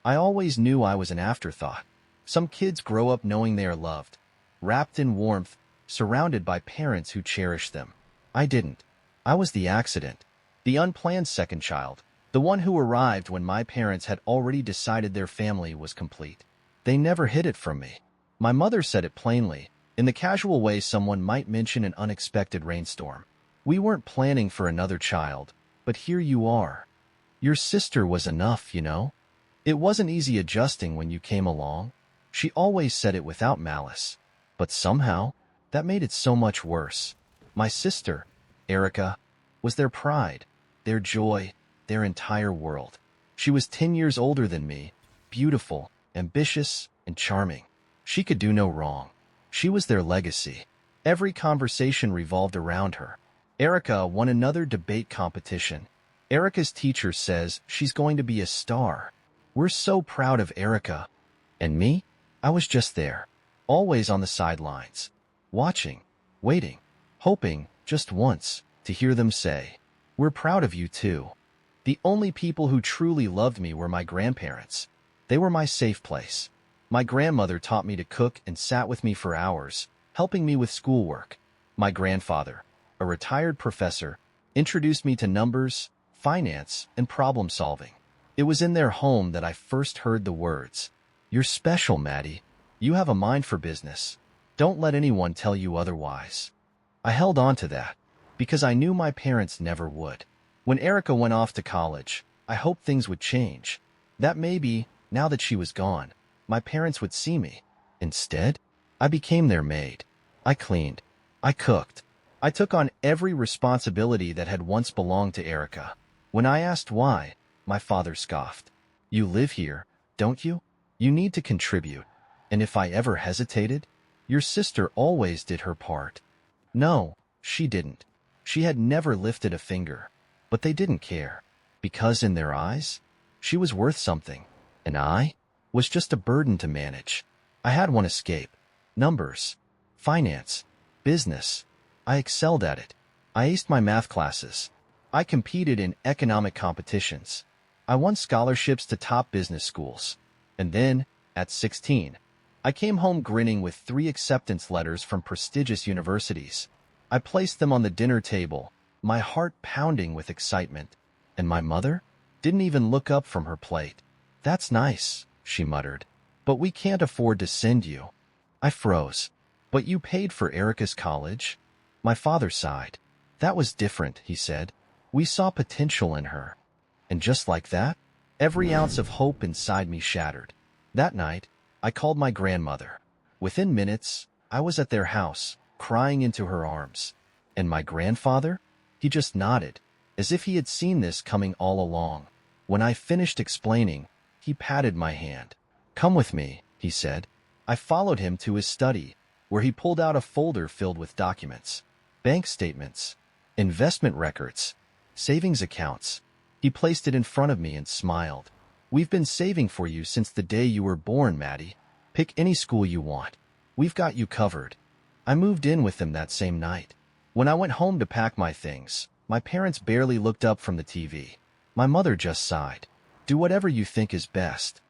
I always knew I was an afterthought. Some kids grow up knowing they are loved, wrapped in warmth, surrounded by parents who cherish them. I didn't. I was the accident, the unplanned second child, the one who arrived when my parents had already decided their family was complete. They never hid it from me. My mother said it plainly, in the casual way someone might mention an unexpected rainstorm. We weren't planning for another child, but here you are. Your sister was enough, you know? It wasn't easy adjusting when you came along. She always said it without malice. But somehow, that made it so much worse. My sister, Erica, was their pride, their joy, their entire world. She was 10 years older than me, beautiful, ambitious, and charming. She could do no wrong. She was their legacy. Every conversation revolved around her. Erica won another debate competition. Erica's teacher says she's going to be a star. We're so proud of Erica. And me? I was just there, always on the sidelines, watching, waiting, hoping, just once, to hear them say, "We're proud of you too." The only people who truly loved me were my grandparents. They were my safe place. My grandmother taught me to cook and sat with me for hours, helping me with schoolwork. My grandfather, a retired professor, introduced me to numbers, finance, and problem solving. It was in their home that I first heard the words, "You're special, Maddie. You have a mind for business. Don't let anyone tell you otherwise." I held on to that, because I knew my parents never would. When Erica went off to college, I hoped things would change. That maybe, now that she was gone, my parents would see me. Instead, I became their maid. I cleaned. I cooked. I took on every responsibility that had once belonged to Erica. When I asked why, my father scoffed. "You live here, don't you? You need to contribute." And if I ever hesitated, "Your sister always did her part." No, she didn't. She had never lifted a finger. But they didn't care. Because in their eyes, she was worth something. And I was just a burden to manage. I had one escape. Numbers. Finance. Business. I excelled at it. I aced my math classes. I competed in economic competitions. I won scholarships to top business schools. And then, at 16, I came home grinning with 3 acceptance letters from prestigious universities. I placed them on the dinner table, my heart pounding with excitement. And my mother didn't even look up from her plate. "That's nice," she muttered. "But we can't afford to send you." I froze. "But you paid for Erica's college?" My father sighed. "That was different," he said. "We saw potential in her." And just like that, every ounce of hope inside me shattered. That night, I called my grandmother. Within minutes, I was at their house, crying into her arms. And my grandfather? He just nodded, as if he had seen this coming all along. When I finished explaining, he patted my hand. "Come with me," he said. I followed him to his study, where he pulled out a folder filled with documents, bank statements, investment records, savings accounts. He placed it in front of me and smiled. "We've been saving for you since the day you were born, Maddie. Pick any school you want. We've got you covered." I moved in with them that same night. When I went home to pack my things, my parents barely looked up from the TV. My mother just sighed. "Do whatever you think is best."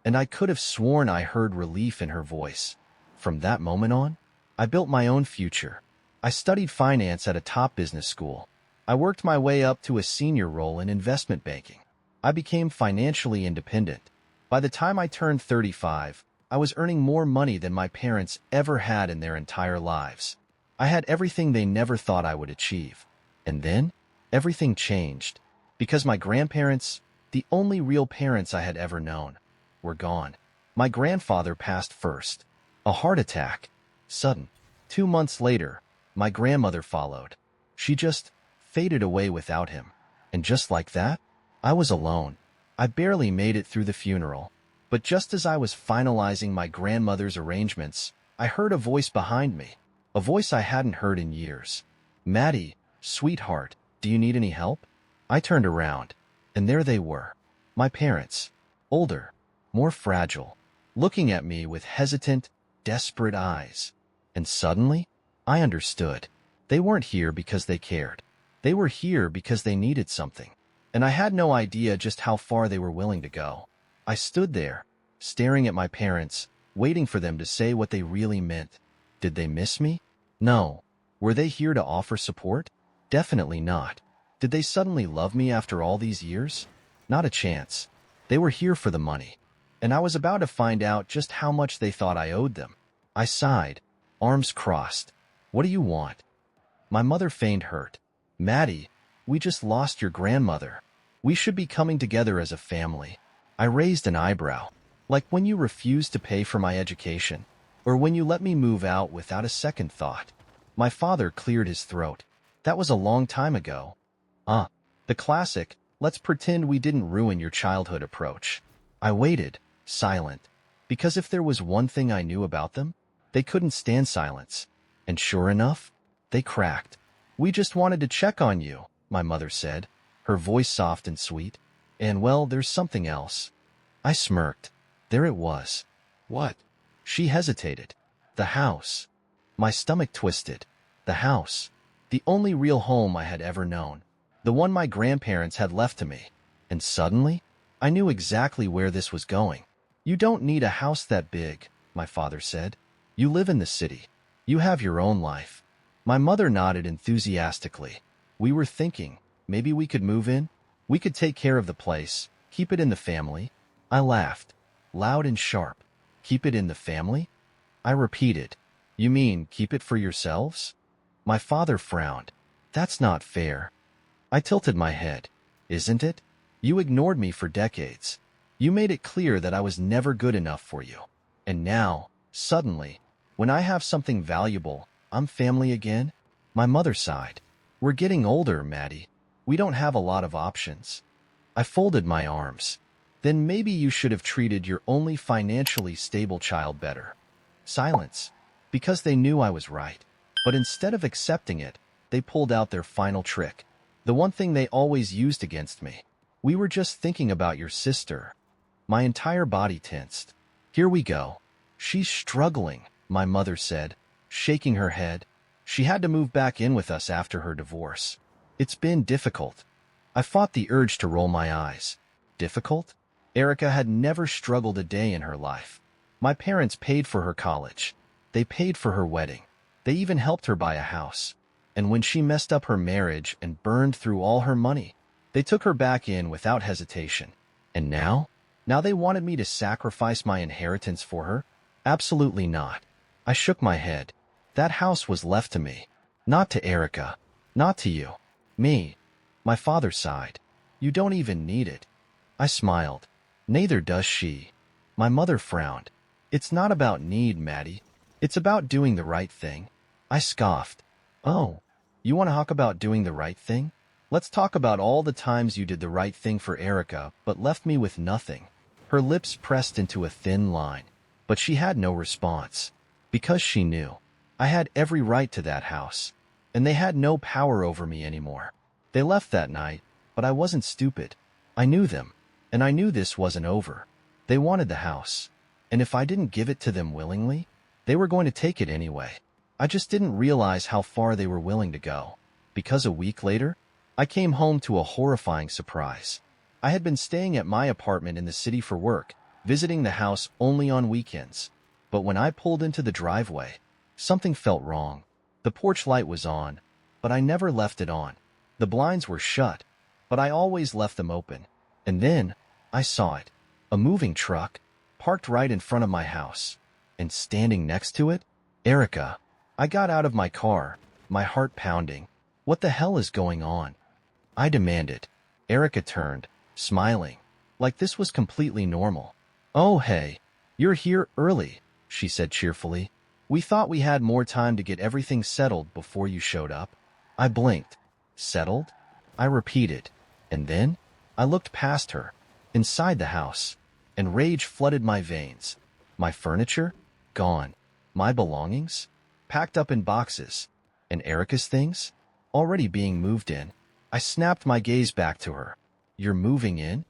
And I could have sworn I heard relief in her voice. From that moment on, I built my own future. I studied finance at a top business school. I worked my way up to a senior role in investment banking. I became financially independent. By the time I turned 35, I was earning more money than my parents ever had in their entire lives. I had everything they never thought I would achieve. And then, everything changed. Because my grandparents, the only real parents I had ever known, were gone. My grandfather passed first. A heart attack. Sudden. 2 months later, my grandmother followed. She just faded away without him. And just like that, I was alone. I barely made it through the funeral. But just as I was finalizing my grandmother's arrangements, I heard a voice behind me. A voice I hadn't heard in years. "Maddie, sweetheart, do you need any help?" I turned around, and there they were. My parents. Older. More fragile. Looking at me with hesitant, desperate eyes. And suddenly, I understood. They weren't here because they cared. They were here because they needed something. And I had no idea just how far they were willing to go. I stood there, staring at my parents, waiting for them to say what they really meant. Did they miss me? No. Were they here to offer support? Definitely not. Did they suddenly love me after all these years? Not a chance. They were here for the money, and I was about to find out just how much they thought I owed them. I sighed, arms crossed. What do you want? My mother feigned hurt. Maddie, we just lost your grandmother. We should be coming together as a family. I raised an eyebrow. Like when you refused to pay for my education, or when you let me move out without a second thought. My father cleared his throat. That was a long time ago. The classic, let's pretend we didn't ruin your childhood approach. I waited, silent, because if there was one thing I knew about them, they couldn't stand silence. And sure enough, they cracked. We just wanted to check on you, my mother said, her voice soft and sweet. And well, there's something else. I smirked. There it was. What? She hesitated. The house. My stomach twisted. The house. The only real home I had ever known. The one my grandparents had left to me. And suddenly, I knew exactly where this was going. You don't need a house that big, my father said. You live in the city. You have your own life. My mother nodded enthusiastically. We were thinking, maybe we could move in? We could take care of the place, keep it in the family. I laughed, loud and sharp. Keep it in the family? I repeated. You mean keep it for yourselves? My father frowned. That's not fair. I tilted my head. Isn't it? You ignored me for decades. You made it clear that I was never good enough for you. And now, suddenly, when I have something valuable, I'm family again? My mother sighed. We're getting older, Maddie. We don't have a lot of options. I folded my arms. Then maybe you should have treated your only financially stable child better. Silence. Because they knew I was right. But instead of accepting it, they pulled out their final trick. The one thing they always used against me. We were just thinking about your sister. My entire body tensed. Here we go. She's struggling, my mother said, shaking her head. She had to move back in with us after her divorce. It's been difficult. I fought the urge to roll my eyes. Difficult? Erica had never struggled a day in her life. My parents paid for her college. They paid for her wedding. They even helped her buy a house. And when she messed up her marriage and burned through all her money, they took her back in without hesitation. And now? Now they wanted me to sacrifice my inheritance for her? Absolutely not. I shook my head. That house was left to me. Not to Erica. Not to you. Me. My father sighed. You don't even need it. I smiled. Neither does she. My mother frowned. It's not about need, Maddie. It's about doing the right thing. I scoffed. Oh, you want to talk about doing the right thing? Let's talk about all the times you did the right thing for Erica but left me with nothing. Her lips pressed into a thin line, but she had no response. Because she knew. I had every right to that house, and they had no power over me anymore. They left that night, but I wasn't stupid. I knew them, and I knew this wasn't over. They wanted the house, and if I didn't give it to them willingly, they were going to take it anyway. I just didn't realize how far they were willing to go. Because a week later, I came home to a horrifying surprise. I had been staying at my apartment in the city for work, visiting the house only on weekends. But when I pulled into the driveway, something felt wrong. The porch light was on, but I never left it on. The blinds were shut, but I always left them open. And then, I saw it. A moving truck, parked right in front of my house. And standing next to it, Erica. I got out of my car, my heart pounding. What the hell is going on? I demanded. Erica turned, smiling, like this was completely normal. Oh hey, you're here early, she said cheerfully. We thought we had more time to get everything settled before you showed up. I blinked. Settled? I repeated. And then, I looked past her, inside the house, and rage flooded my veins. My furniture? Gone. My belongings? Packed up in boxes. And Erica's things? Already being moved in. I snapped my gaze back to her. You're moving in?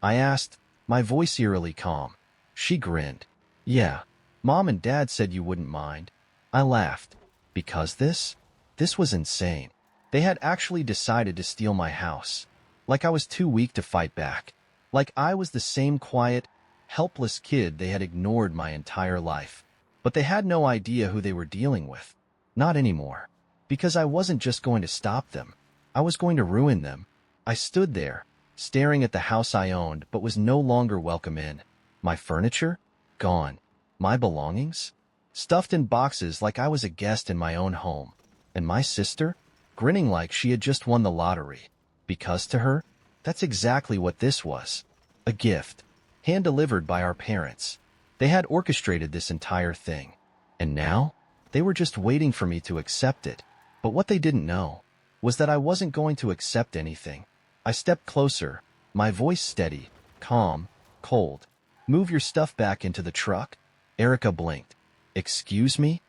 I asked, my voice eerily calm. She grinned. Yeah, Mom and Dad said you wouldn't mind. I laughed. Because this? This was insane. They had actually decided to steal my house. Like I was too weak to fight back. Like I was the same quiet, helpless kid they had ignored my entire life. But they had no idea who they were dealing with. Not anymore. Because I wasn't just going to stop them. I was going to ruin them. I stood there, staring at the house I owned but was no longer welcome in. My furniture? Gone. My belongings? Stuffed in boxes like I was a guest in my own home. And my sister? Grinning like she had just won the lottery. Because to her, that's exactly what this was. A gift. Hand-delivered by our parents. They had orchestrated this entire thing. And now, they were just waiting for me to accept it. But what they didn't know was that I wasn't going to accept anything. I stepped closer, my voice steady, calm, cold. Move your stuff back into the truck? Erica blinked. Excuse me?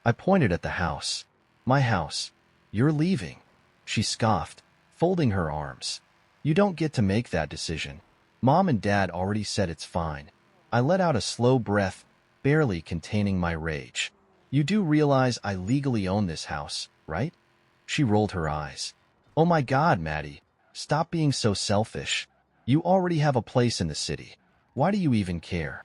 I pointed at the house. My house. You're leaving. She scoffed, folding her arms. You don't get to make that decision. Mom and Dad already said it's fine. I let out a slow breath, barely containing my rage. You do realize I legally own this house, right? She rolled her eyes. Oh my God, Maddie. Stop being so selfish. You already have a place in the city. Why do you even care?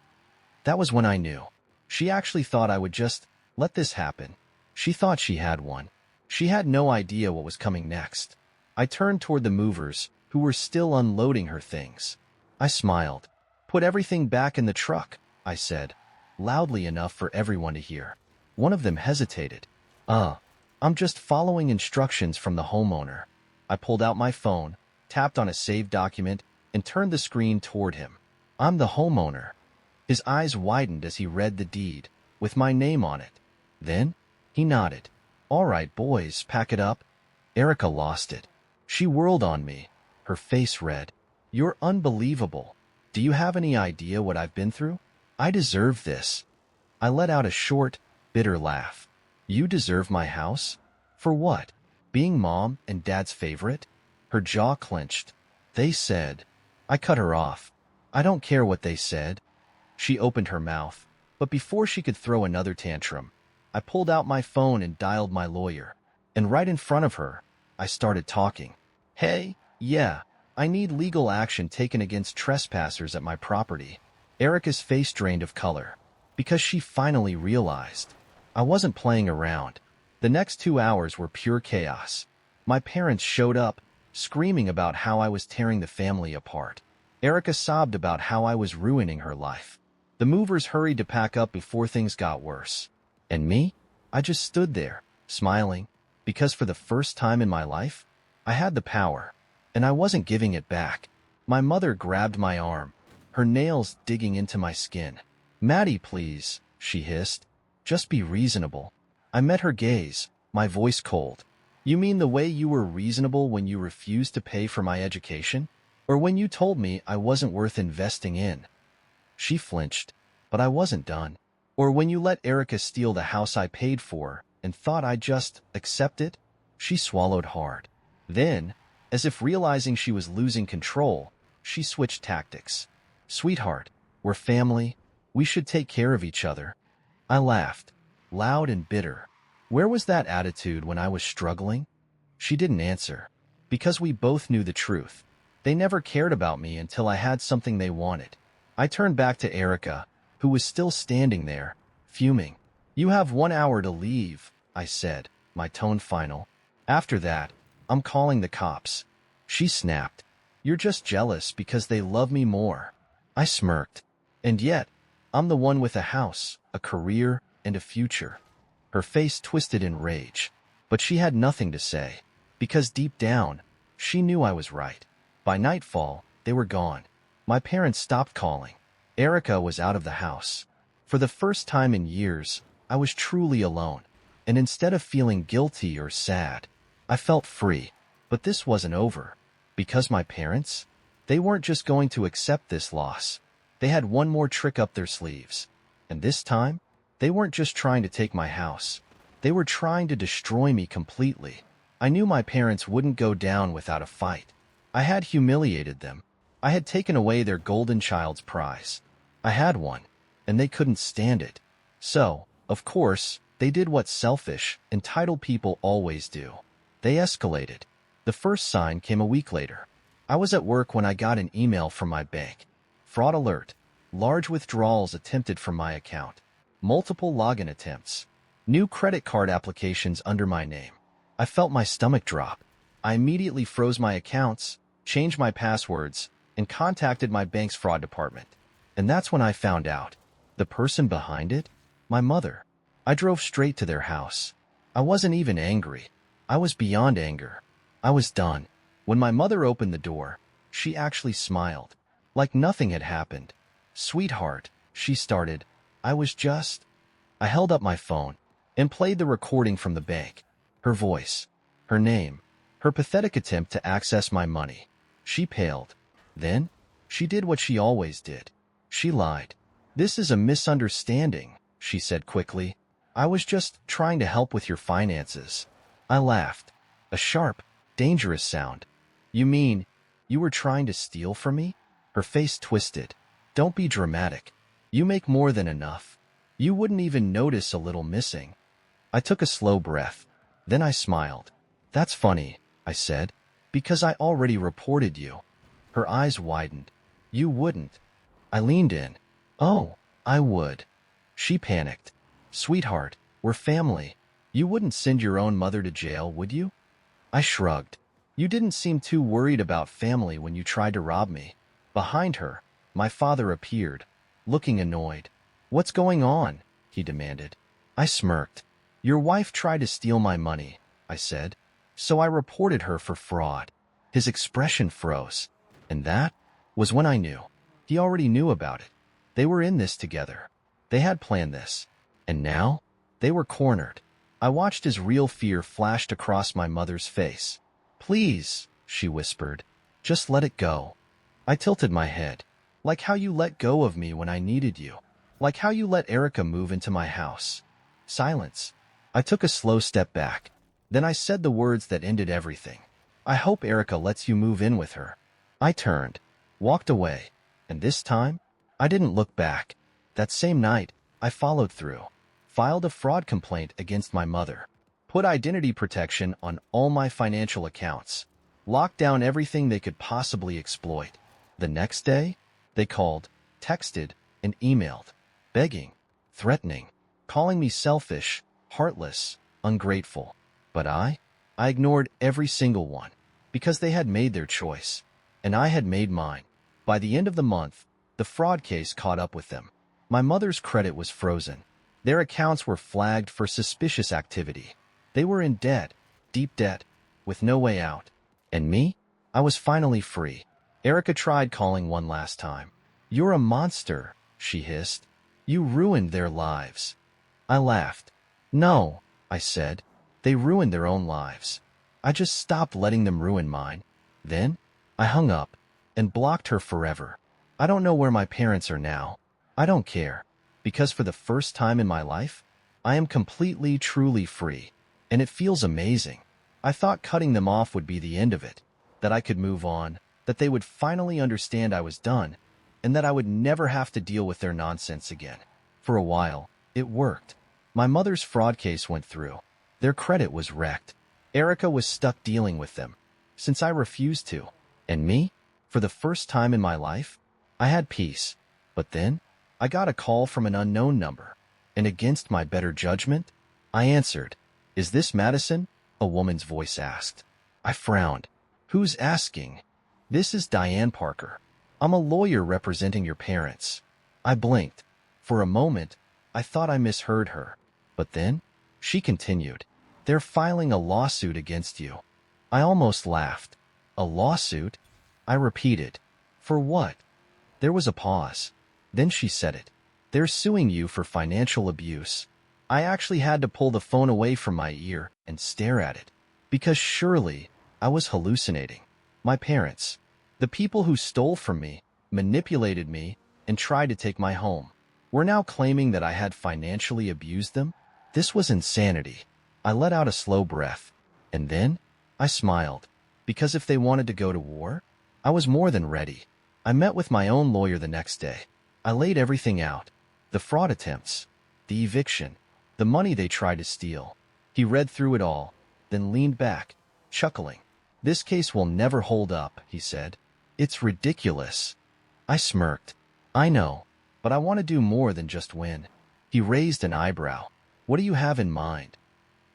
That was when I knew. She actually thought I would just let this happen. She thought she had one. She had no idea what was coming next. I turned toward the movers, who were still unloading her things. I smiled. Put everything back in the truck, I said, loudly enough for everyone to hear. One of them hesitated. I'm just following instructions from the homeowner. I pulled out my phone, tapped on a saved document, and turned the screen toward him. I'm the homeowner. His eyes widened as he read the deed, with my name on it. Then, he nodded. All right, boys, pack it up. Erica lost it. She whirled on me, her face red. You're unbelievable. Do you have any idea what I've been through? I deserve this. I let out a short, bitter laugh. You deserve my house? For what? Being Mom and Dad's favorite? Her jaw clenched. They said. I cut her off. I don't care what they said. She opened her mouth, but before she could throw another tantrum, I pulled out my phone and dialed my lawyer. And right in front of her, I started talking. Hey, yeah, I need legal action taken against trespassers at my property. Erica's face drained of color, because she finally realized. I wasn't playing around. The next 2 hours were pure chaos. My parents showed up, screaming about how I was tearing the family apart. Erica sobbed about how I was ruining her life. The movers hurried to pack up before things got worse. And me? I just stood there, smiling, because for the first time in my life, I had the power, and I wasn't giving it back. My mother grabbed my arm, her nails digging into my skin. Maddie, please, she hissed. Just be reasonable. I met her gaze, my voice cold. You mean the way you were reasonable when you refused to pay for my education? Or when you told me I wasn't worth investing in? She flinched, but I wasn't done. Or when you let Erica steal the house I paid for and thought I'd just accept it? She swallowed hard. Then, as if realizing she was losing control, she switched tactics. Sweetheart, we're family. We should take care of each other. I laughed, loud and bitter. Where was that attitude when I was struggling? She didn't answer, because we both knew the truth. They never cared about me until I had something they wanted. I turned back to Erica, who was still standing there, fuming. You have 1 hour to leave, I said, my tone final. After that, I'm calling the cops. She snapped. You're just jealous because they love me more. I smirked. And yet, I'm the one with a house, a career, and a future. Her face twisted in rage, but she had nothing to say, because deep down, she knew I was right. By nightfall, they were gone. My parents stopped calling. Erica was out of the house. For the first time in years, I was truly alone, and instead of feeling guilty or sad, I felt free. But this wasn't over. Because my parents? They weren't just going to accept this loss. They had one more trick up their sleeves. And this time, they weren't just trying to take my house. They were trying to destroy me completely. I knew my parents wouldn't go down without a fight. I had humiliated them. I had taken away their golden child's prize. I had one, and they couldn't stand it. So, of course, they did what selfish, entitled people always do. They escalated. The first sign came a week later. I was at work when I got an email from my bank. Fraud alert. Large withdrawals attempted from my account. Multiple login attempts. New credit card applications under my name. I felt my stomach drop. I immediately froze my accounts, changed my passwords, and contacted my bank's fraud department. And that's when I found out. The person behind it? My mother. I drove straight to their house. I wasn't even angry. I was beyond anger. I was done. When my mother opened the door, she actually smiled, like nothing had happened. "Sweetheart," she started. I held up my phone and played the recording from the bank. Her voice, her name, her pathetic attempt to access my money. She paled. Then, she did what she always did. She lied. "This is a misunderstanding," she said quickly. "I was just trying to help with your finances." I laughed. A sharp, dangerous sound. "You mean, you were trying to steal from me?" Her face twisted. "Don't be dramatic. You make more than enough. You wouldn't even notice a little missing." I took a slow breath. Then I smiled. "That's funny," I said, "because I already reported you." Her eyes widened. "You wouldn't." I leaned in. "Oh, I would." She panicked. "Sweetheart, we're family. You wouldn't send your own mother to jail, would you?" I shrugged. "You didn't seem too worried about family when you tried to rob me." Behind her, my father appeared, looking annoyed. "What's going on?" he demanded. I smirked. "Your wife tried to steal my money," I said. "So I reported her for fraud." His expression froze. And that was when I knew. He already knew about it. They were in this together. They had planned this. And now, they were cornered. I watched as real fear flashed across my mother's face. "Please," she whispered, "just let it go." I tilted my head. "Like how you let go of me when I needed you. Like how you let Erica move into my house." Silence. I took a slow step back. Then I said the words that ended everything. "I hope Erica lets you move in with her." I turned, walked away, and this time, I didn't look back. That same night, I followed through. Filed a fraud complaint against my mother. Put identity protection on all my financial accounts. Locked down everything they could possibly exploit. The next day, they called, texted, and emailed, begging, threatening, calling me selfish, heartless, ungrateful. But I ignored every single one, because they had made their choice, and I had made mine. By the end of the month, the fraud case caught up with them. My mother's credit was frozen. Their accounts were flagged for suspicious activity. They were in debt, deep debt, with no way out. And me? I was finally free. Erica tried calling one last time. "You're a monster," she hissed. "You ruined their lives." I laughed. "No," I said. "They ruined their own lives. I just stopped letting them ruin mine." Then, I hung up and blocked her forever. I don't know where my parents are now. I don't care. Because for the first time in my life, I am completely, truly free. And it feels amazing. I thought cutting them off would be the end of it. That I could move on. That they would finally understand I was done. And that I would never have to deal with their nonsense again. For a while, it worked. My mother's fraud case went through. Their credit was wrecked. Erica was stuck dealing with them, since I refused to. And me, for the first time in my life, I had peace. But then, I got a call from an unknown number. And against my better judgment, I answered. "Is this Madison?" a woman's voice asked. I frowned. "Who's asking?" "This is Diane Parker. I'm a lawyer representing your parents." I blinked. For a moment, I thought I misheard her. But then, she continued. "They're filing a lawsuit against you." I almost laughed. "A lawsuit?" I repeated. "For what?" There was a pause. Then she said it. "They're suing you for financial abuse." I actually had to pull the phone away from my ear and stare at it. Because surely, I was hallucinating. My parents, the people who stole from me, manipulated me, and tried to take my home, were now claiming that I had financially abused them? This was insanity. I let out a slow breath. And then, I smiled. Because if they wanted to go to war, I was more than ready. I met with my own lawyer the next day. I laid everything out. The fraud attempts, the eviction, the money they tried to steal. He read through it all, then leaned back, chuckling. "This case will never hold up," he said. "It's ridiculous." I smirked. "I know, but I want to do more than just win." He raised an eyebrow. "What do you have in mind?"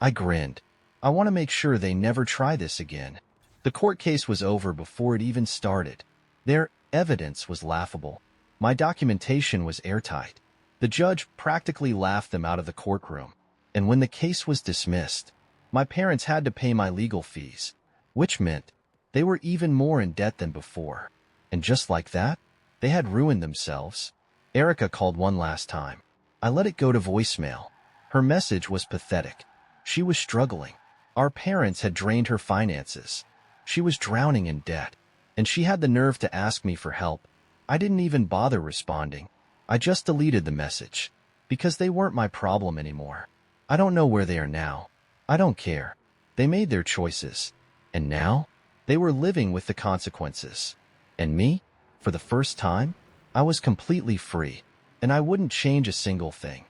I grinned. "I want to make sure they never try this again." The court case was over before it even started. Their evidence was laughable. My documentation was airtight. The judge practically laughed them out of the courtroom. And when the case was dismissed, my parents had to pay my legal fees, which meant they were even more in debt than before. And just like that, they had ruined themselves. Erica called one last time. I let it go to voicemail. Her message was pathetic. She was struggling. Our parents had drained her finances. She was drowning in debt, and she had the nerve to ask me for help. I didn't even bother responding. I just deleted the message, because they weren't my problem anymore. I don't know where they are now. I don't care. They made their choices, and now they were living with the consequences. And me, for the first time, I was completely free, and I wouldn't change a single thing.